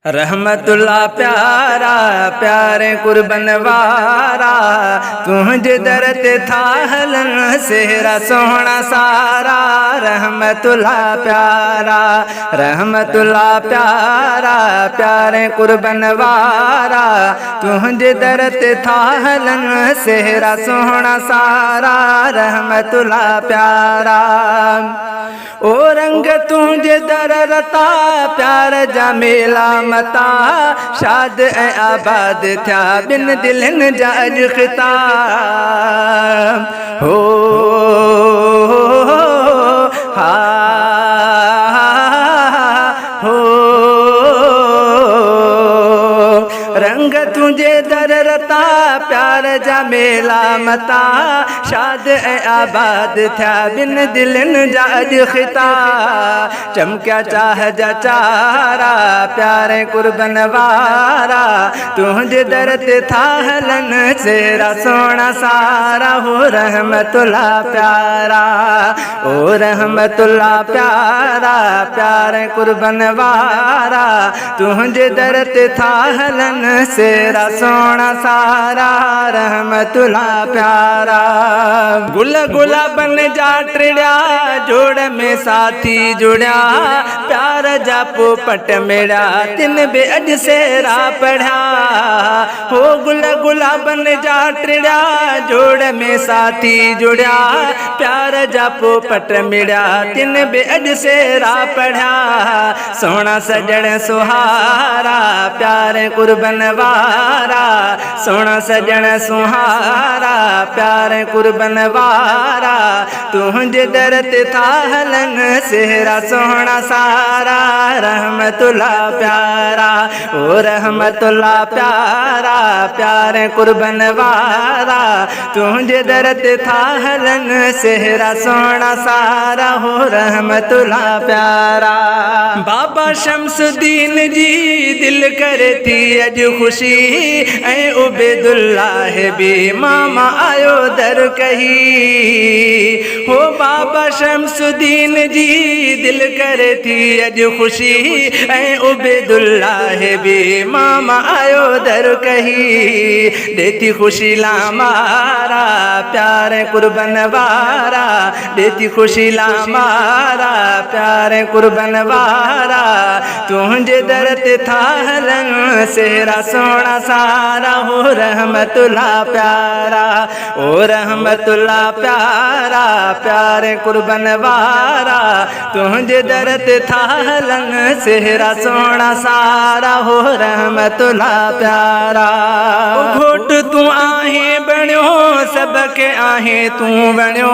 रहमतुल्ला प्यारा प्यारे कुर्बन वारा तुझे दर ते था हलन सेहरा सोहना सारा। रहमतुल्ला प्यारा प्यारे कुर्बन वारा तुझे दर ते था हलन सेहरा सोहना सारा। रहमतुल्ला प्यारा ओ रंग तुझे दर रता प्यार जा मेला मता शाद ऐ आबाद थया बिन दिलन जा अजखता हो हा हो रंग तुझे दर रता प्यार जा मेला मता शाद ऐ आबाद थया बिन दिलन जा अजखता। चमक्या चाह जा चारा प्यारे कुर्बन वारा तुझे दर ते था हलन सेहरा सोना सारा। हो रहमतुल्ला प्यारा ओ रहमतुल्ला प्यारा प्यारे कुर्बन वारा तुझे दर ते था हलन सेहरा सोना सारा। रहमतुल्ला प्यारा गुल गुला बन जा टिड़िया जोड़ में साथी जुड़िया प्यार जा पोपट मेरा तिन बे अज सेहरा पढ़ा। हो गुल गुला बन जा टिड़िया जोड़ में साथी जुड़िया प्यार जा पोपट मेरा तिन बे अज सेहरा पढ़ा। सोना सजण सुहारा प्यारे कुर्बन वारा सोना सजण सुहारा प्यारे कुर्बन वारा तुझे दर ते था हलन सेहरा सोना सारा। रहमतुल्ला प्यारा ओ रहमतुल्ला प्यारा प्यारे कुर्बन वारा तुझे दर ते था हलन सेहरा सोना सारा। हो रहमतुल्ला प्यारा बाबा शमसुद्दीन जी दिल करे थी अज खुशी ऐ उबैदुल्लाह भी मामा आयो दर कही। हो बाबा शमसुद्दीन जी दिल करे थी अज खुशी ऐ उबैदुल्लाह भी मामा आयो दर कही। देती खुशी ला मारा प्यारे कुर्बन वारा देती खुशी ला मारा प्यारे कुर्बन वारा तुझे दर ते था हलन सेहरा सोना सारा। हो रहमतुल्ला प्यारा ओ रहमतुल्ला प्यारा प्यारे कुर्बन वारा तुझे दर ते था हलन सेहरा सोना सारा। हो रहमतुल्ला प्यारा घोट तू आहे बणियो सबके आहे तू बणियो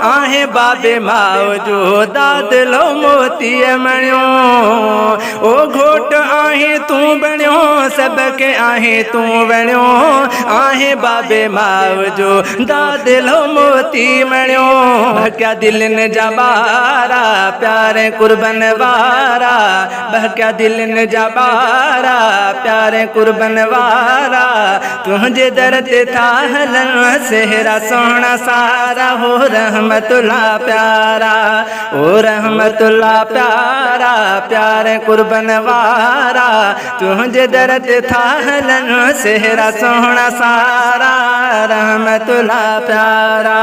आहे बाबे माओ जो दादलो मोती मणियो। ओ घोट आहे तू बणियो सबके आहे तू बणियो आहे बाबे माओ जो दादलो मोती मणियो। भक्या दिलन जा बारा प्यारे कुर्बन वारा भक्या दिलन जा बारा प्यारे कुर्बन वारा तुझे दर ते था हलन सेहरा सोना सारा। हो रहमतुल्ला प्यारा ओ रहमतुल्ला प्यारा प्यारे कुर्बन वारा तुझे दर ते था हलन सेहरा सोना सारा। रहमतुल्ला प्यारा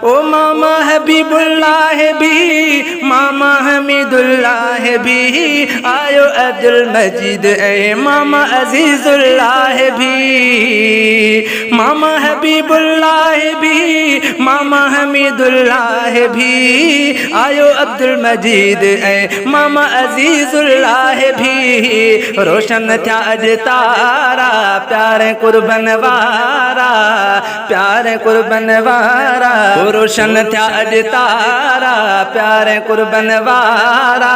ओ मामा हबीबुल्लाह भी मामा हमीदुल्लाह भी आयो अब्दुल मजीद ए मामा अजीजुल्लाह भी। मामा हबीबुल्लाह भी मामा हमीदुल्लाह भी आयो अब्दुल मजीद ए मामा अजीजुल्लाह भी। रोशन थया अज तारा प्यारे कुर्बन वारा प्यारे कुर्बन वारा रोशन थया अज तारा प्यारे कुर्बन वारा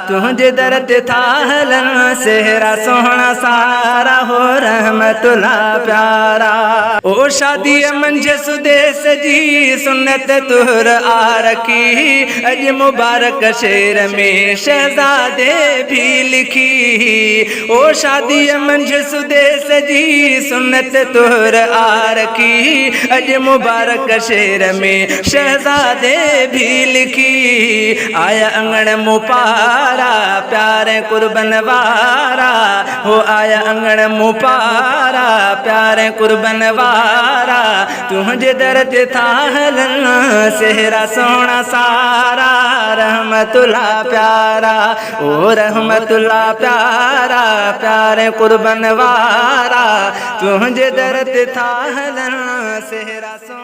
तुझे दर ते था हलन सेहरा सोहना सारा। हो रहमतुल्ला प्यारा ओ शादी मंझ सुदेश जी सुन्नत तुर आ रखी अज मुबारक शेर में शहजादे भी लिखी। ओ शादी मंझ सुदेस जी सुन्नत तुहर आरखी अज मुबारक शेर में शहजादे भी लिखी आया अंगण मुपारा प्यारे कुर्बन वारा हो आया अंगण मुपारा प्यारे कुर्बन वारा तुझे दर्द था हलन सेहरा सोना सारा रहमतुल्ला प्यारा ओ रहमतुल्ला प्यारा प्यारे कुर्बन वारा तुझे दर्द था हलन सेहरा सोना